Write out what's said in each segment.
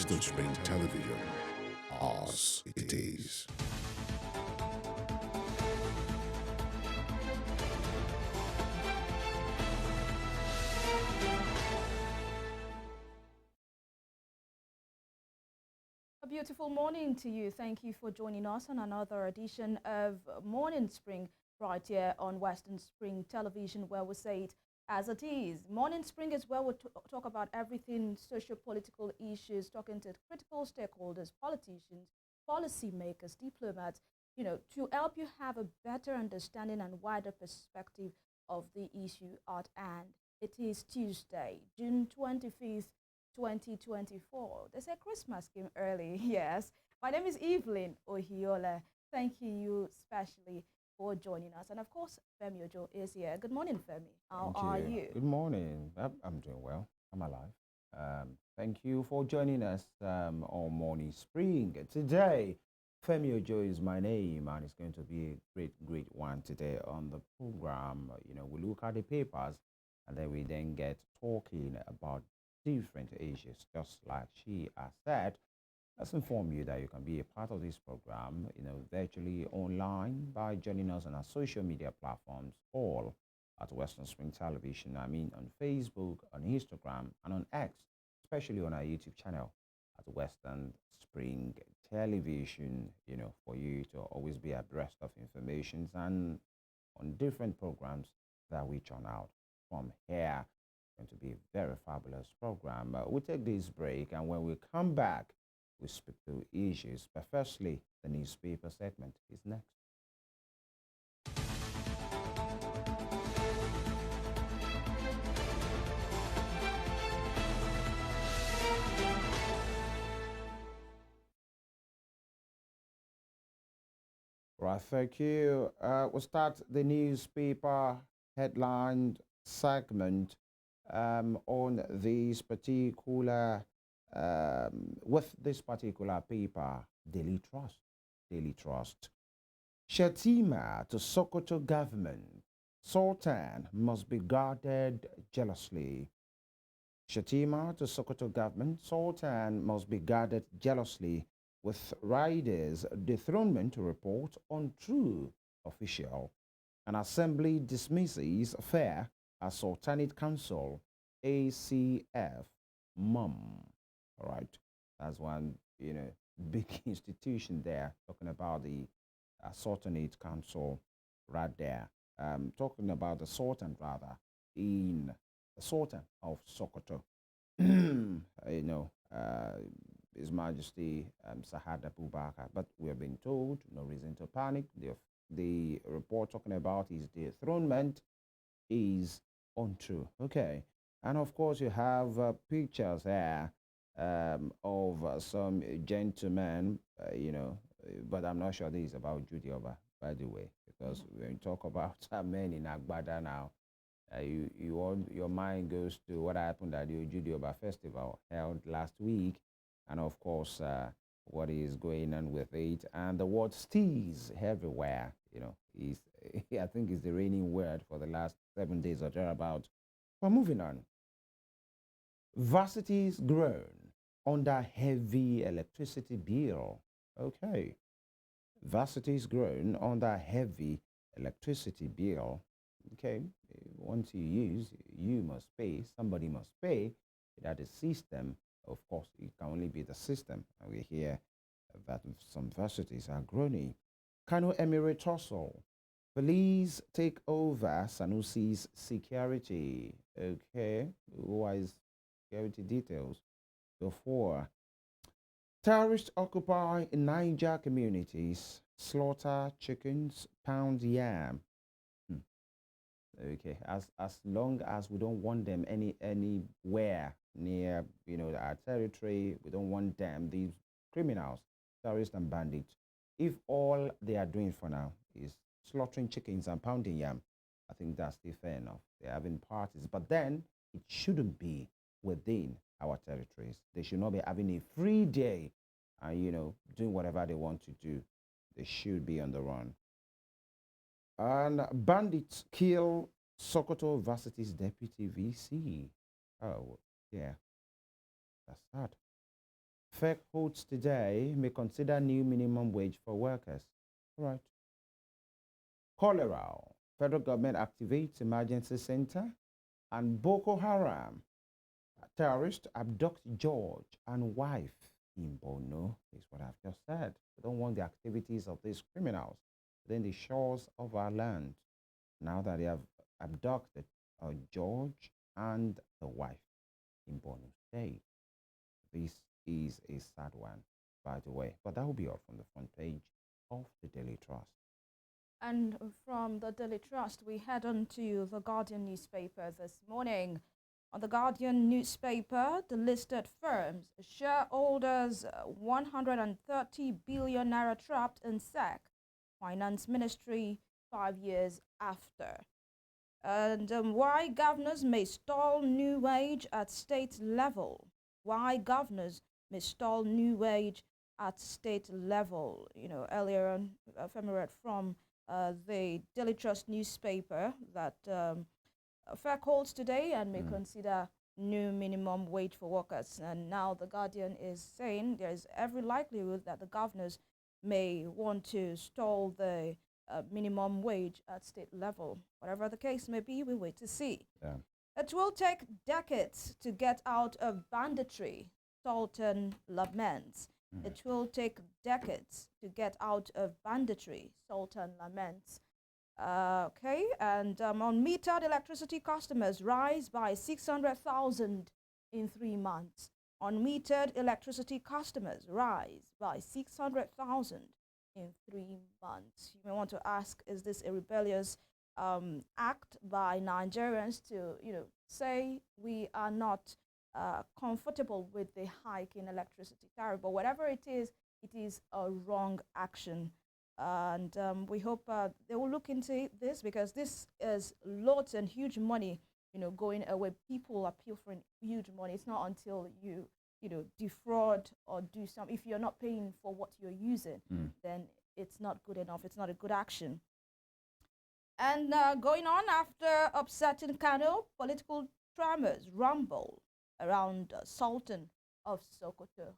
Western Spring Television, ours it is. A beautiful morning to you. Thank you for joining us on another edition of Morning Spring right here on Western Spring Television, where we say it as it is. Morning Spring is where we talk about everything socio-political issues, talking to critical stakeholders, politicians, policymakers, diplomats, to help you have a better understanding and wider perspective of the issue at hand. It is Tuesday, June 25th, 2024. They say Christmas came early. Yes. My name is Evelyn Ohiolei. Thank you especially for joining us. And of course, Femi Ojo is here. Good morning, Femi. How Thank are you. you? Good morning. I'm doing well. I'm alive. Thank you for joining us on Morning Spring. Today, Femi Ojo is my name, and it's going to be a great one today on the program. We look at the papers, and then we then get talking about different issues, just like she has said. Let's inform you that you can be a part of this program, virtually online by joining us on our social media platforms, all at Western Spring Television. I mean, on Facebook, on Instagram, and on X, especially on our YouTube channel at Western Spring Television, for you to always be abreast of information and on different programs that we churn out from here. Going to be a very fabulous program. We'll take this break, and when we come back, we speak to issues. But firstly, the newspaper segment is next. Right, thank you. We'll start the newspaper headline segment on this particular, with this particular paper, Daily Trust. Daily Trust. Shatima to Sokoto government. Sultan must be guarded jealously. Shatima to Sokoto government. Sultan must be guarded jealously with riders dethronement report on true official. An assembly dismisses affair as Sultanate Council, ACF, mum. All right, that's one, big institution there, talking about the Sultanate Council right there. Talking about the Sultan, rather, in the Sultan of Sokoto. His Majesty Sahad Abubakar. But we have been told no reason to panic. The report talking about his dethronement is untrue. Okay. And of course, you have pictures there of some gentlemen, but I'm not sure this is about Judy Oba, by the way, because when you talk about men in Agbada now, your mind goes to what happened at the Judy Oba Festival held last week, and of course, what is going on with it, and the word steez everywhere, is I think is the reigning word for the last 7 days or thereabout. But moving on, varsities grown under heavy electricity bill. Okay, varsities grown under heavy electricity bill. Okay, once you use, you must pay. Somebody must pay. That is system. Of course, it can only be the system. And we hear that some varsities are groaning. Kano Emirate tussle. Police take over Sanusi's security. Okay, who is security details? Before terrorists occupy Niger communities, slaughter chickens, pound yam. Hmm. Okay, as long as we don't want them anywhere near our territory, we don't want them, these criminals, terrorists and bandits. If all they are doing for now is slaughtering chickens and pounding yam, I think that's still fair enough. They're having parties, but then it shouldn't be within our territories. They should not be having a free day and doing whatever they want to do. They should be on the run. And bandits kill Sokoto Varsity's deputy VC. Oh, yeah, that's sad. Fake quotes today may consider new minimum wage for workers. All right. Cholera. Federal government activates emergency center. And Boko Haram. Terrorists abduct George and wife in Borno, is what I've just said. We don't want the activities of these criminals within the shores of our land. Now that they have abducted George and the wife in Borno State. This is a sad one, by the way. But that will be all from the front page of the Daily Trust. And from the Daily Trust, we head on to the Guardian newspaper this morning. On the Guardian newspaper, the listed firms, shareholders 130 billion naira trapped in SEC, Finance Ministry 5 years after. And why governors may stall new wage at state level. Why governors may stall new wage at state level. You know, earlier on, Femi read from the Daily Trust newspaper that FEC holds today and may consider new minimum wage for workers. And now the Guardian is saying there is every likelihood that the governors may want to stall the minimum wage at state level. Whatever the case may be, we wait to see. Yeah. It will take decades to get out of banditry, Sultan laments. It will take decades to get out of banditry, Sultan laments. Okay, and unmetered electricity customers rise by 600,000 in 3 months. Unmetered electricity customers rise by 600,000 in 3 months. You may want to ask, is this a rebellious act by Nigerians to, say we are not comfortable with the hike in electricity tariff? But whatever it is a wrong action. And we hope they will look into this, because this is lots and huge money, going away. People are pilfering huge money. It's not until you defraud or do some. If you're not paying for what you're using, then it's not good enough. It's not a good action. And going on, after upsetting Kano, political tremors rumble around Sultan of Sokoto.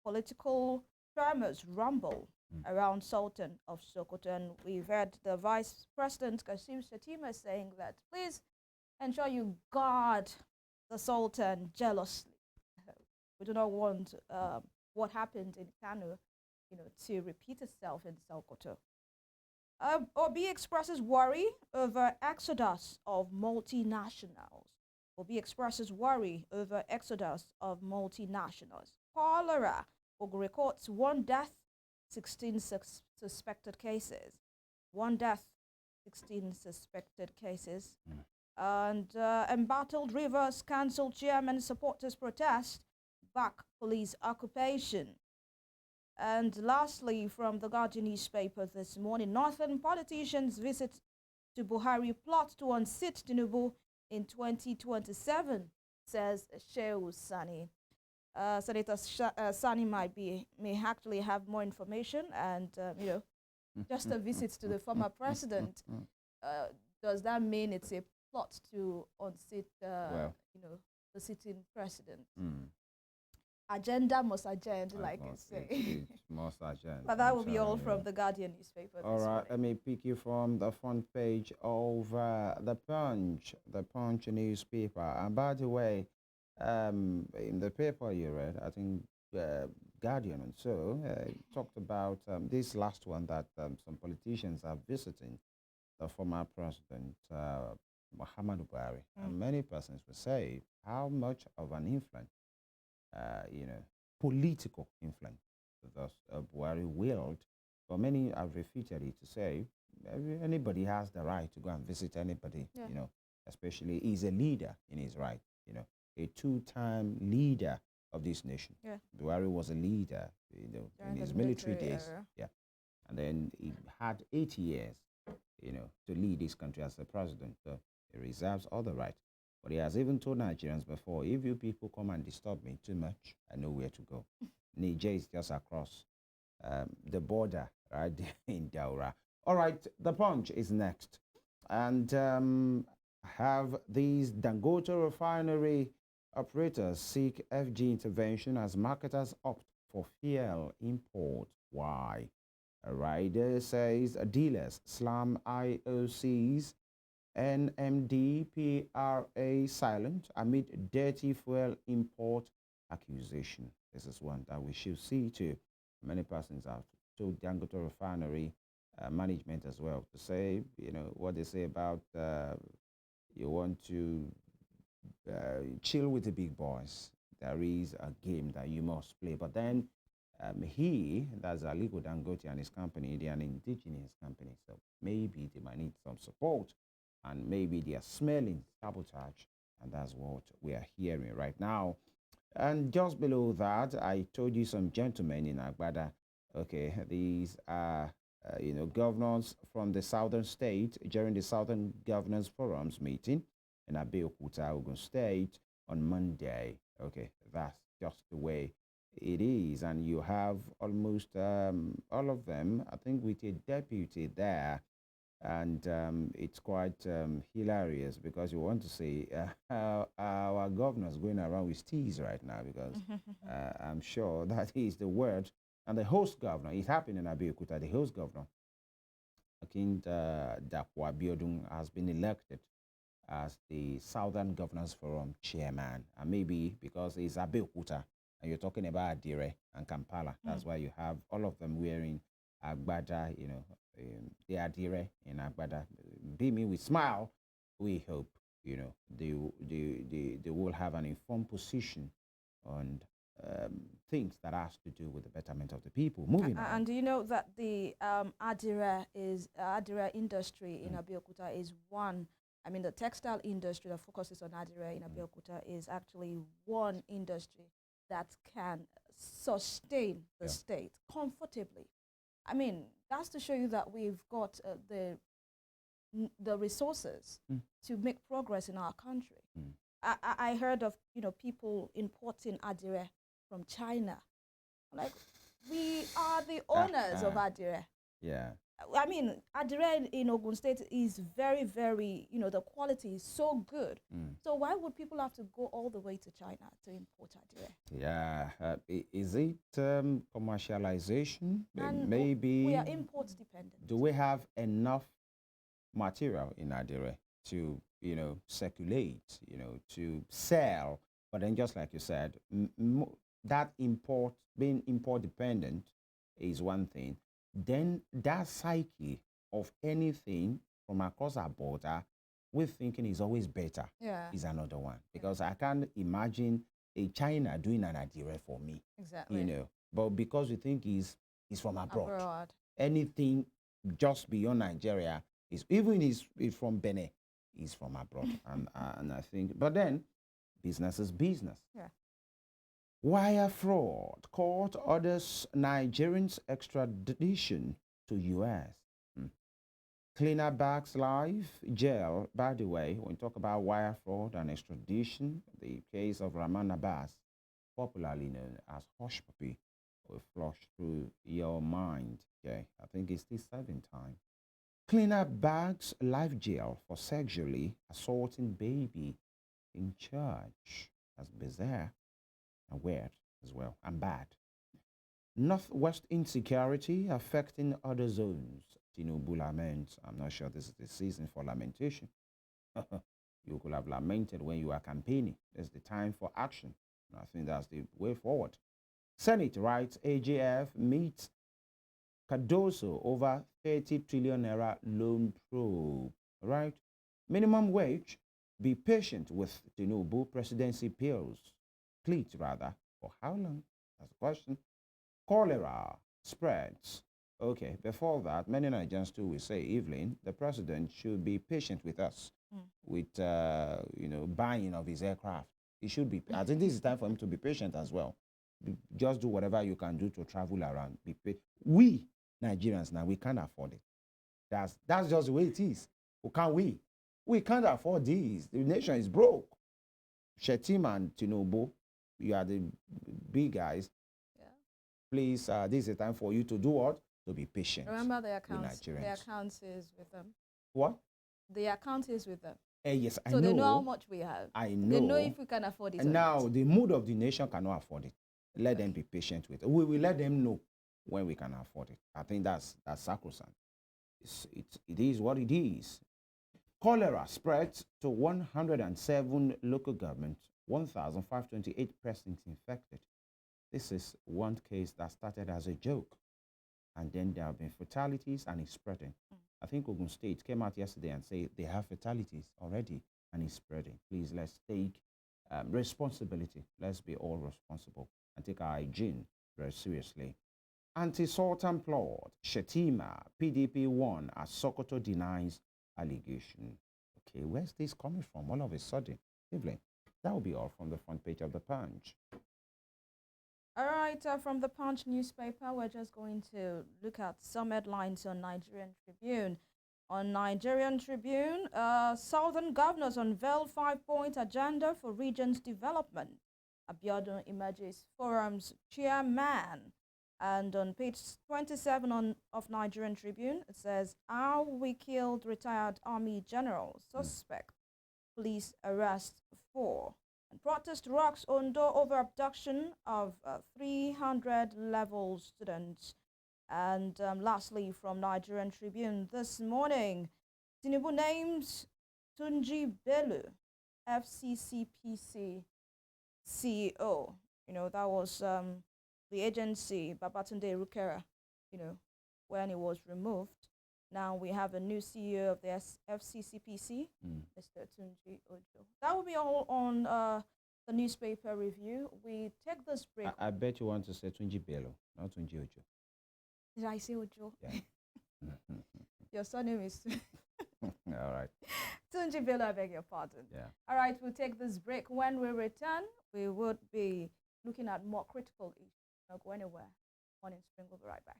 Political tremors rumble around Sultan of Sokoto. And we've heard the Vice President, Kasim Shettima, saying that please ensure you guard the Sultan jealously. We do not want what happened in Kano, to repeat itself in Sokoto. Obi expresses worry over exodus of multinationals. Obi expresses worry over exodus of multinationals. Cholera. Ogun records 1 death, 16 suspected cases. 1 death, 16 suspected cases. And embattled rivers cancelled chairman supporters protest, back police occupation. And lastly, from the Guardian newspaper this morning, northern politicians visit to Buhari, plot to unseat Tinubu in 2027, says Shehu Sani. Senator Sani may actually have more information, and just a visit to the former president. Does that mean it's a plot to unseat the sitting president? Agenda must agenda, like I say. It must agenda. But that will be all from the Guardian newspaper. All right, let me pick you from the front page of the Punch newspaper. And by the way, in the paper you read, I think Guardian and so talked about this last one, that some politicians are visiting the former president, Muhammadu Buhari. And many persons will say how much of an influence, political influence that Buhari willed. But many have refuted it to say anybody has the right to go and visit anybody, especially he's a leader in his right, a 2-time leader of this nation. Yeah. Buhari was a leader, in his military days. Era. Yeah. And then he had 8 years, to lead this country as the president. So he reserves all the right. But he has even told Nigerians before, if you people come and disturb me too much, I know where to go. Niger is just across the border, right there in Daura. All right, the Punch is next. And have these Dangote refinery Operators seek FG intervention as marketers opt for fuel import. Why? A rider says dealers slam IOCs NMDPRA silent amid dirty fuel import accusation. This is one that we should see too. Many persons have told Dangote Refinery management as well to say, what they say about you want to chill with the big boys. There is a game that you must play. But then that's Aliko Dangote and his company, they are an indigenous company. So maybe they might need some support and maybe they are smelling sabotage. And that's what we are hearing right now. And just below that, I told you some gentlemen in Agbada. Okay, these are governors from the southern state during the Southern Governors Forums meeting in Abeokuta, Ogun State on Monday. Okay, that's just the way it is. And you have almost all of them, I think, with a deputy there. And it's quite hilarious because you want to say our governor's going around with teas right now because I'm sure that is the word. And the host governor, it's happening in Abeokuta, the host governor, Akin Dakwa Biodun, has been elected as the Southern Governors Forum chairman. And maybe because it's Abeokuta and you're talking about Adire and Kampala, that's why you have all of them wearing Agbada, the Adire in Agbada. Beaming with smile, we hope, they will have an informed position on things that has to do with the betterment of the people. Moving on. And do you know that the Adire industry in Abeokuta is one. I mean, the textile industry that focuses on Adire in Abeokuta is actually one industry that can sustain the state comfortably. I mean, that's to show you that we've got the resources to make progress in our country. I heard of people importing Adire from China. Like, we are the owners of Adire. Yeah. I mean, Adire in Ogun State is very, very, the quality is so good. So why would people have to go all the way to China to import Adire? Yeah. Is it commercialization? And maybe. We are import dependent. Do we have enough material in Adire to, circulate, to sell? But then just like you said, that being import dependent is one thing. Then that psyche of anything from across our border, we're thinking is always better, is another one. Because I can't imagine a China doing an Adire for me. Exactly. But because we think he's from abroad. Anything just beyond Nigeria is, even is from Benin, is from abroad. and I think, but then business is business. Yeah. Wire fraud. Court orders Nigerians extradition to U.S. Cleaner Bags Live jail. By the way, when we talk about wire fraud and extradition, the case of Rahman Abbas, popularly known as Hush Puppy, will flush through your mind. Okay, I think it's the seventh time. Cleaner Bags Live jail for sexually assaulting baby in church. That's bizarre. And weird as well, and bad. Northwest insecurity affecting other zones. Tinubu laments. I'm not sure this is the season for lamentation. You could have lamented when you are campaigning. It's the time for action. And I think that's the way forward. Senate writes AGF meets Cardoso over 30 trillion naira loan probe. Right? Minimum wage. Be patient with Tinubu presidency pills. Please, rather, for how long? That's the question. Cholera spreads. Okay, before that, many Nigerians too will say, Evelyn, the president should be patient with us with, buying of his aircraft. He should be. I think this is time for him to be patient as well. Just do whatever you can do to travel around. We, Nigerians, now, we can't afford it. That's just the way it is. Or can we? We can't afford these. The nation is broke. Shetima and Tinubu, you are the big guys. Yeah. Please, this is a time for you to do what? To be patient. Remember the accounts. The account is with them. What? The account is with them. Yes, I So know. they know how much we have. I They know know. if we can afford it And or now not. the mood of the nation cannot afford it. Let them be patient with it. We will let them know when we can afford it. I think that's sacrosanct. It is what it is. Cholera spreads to 107 local governments, 1,528 persons infected. This is one case that started as a joke, and then there have been fatalities, and it's spreading. I think Ogun State came out yesterday and said they have fatalities already, and it's spreading. Please, let's take responsibility. Let's be all responsible and take our hygiene very seriously. Anti-Sultan plot, Shetima, PDP won as Sokoto denies allegation. Okay, where's this coming from all of a sudden? Evelyn, that will be all from the front page of the Punch. All right, from the Punch newspaper, we're just going to look at some headlines on Nigerian Tribune. On Nigerian Tribune, Southern governors unveil 5-point agenda for region's development. Abiodun emerges forum's chairman. And on page 27 of Nigerian Tribune, it says, how we killed retired army general, suspect, police arrest 4. And protest rocks Ondo over abduction of 300 level students. And lastly, from Nigerian Tribune this morning, Tinubu names Tunji Bello, FCCPC CEO. You know, that was the agency, Babatunde Rukera, you know, when it was removed. Now we have a new CEO of the FCCPC, Mr. Tunji Ojo. That will be all on the newspaper review. We take this break. I bet you want to say Tunji Bello, not Tunji Ojo. Did I say Ojo? Yeah. Your surname is All right. Tunji Bello, I beg your pardon. Yeah. All right, we'll take this break. When we return, we would be looking at more critical issues. Don't go anywhere. Morning Spring will be right back.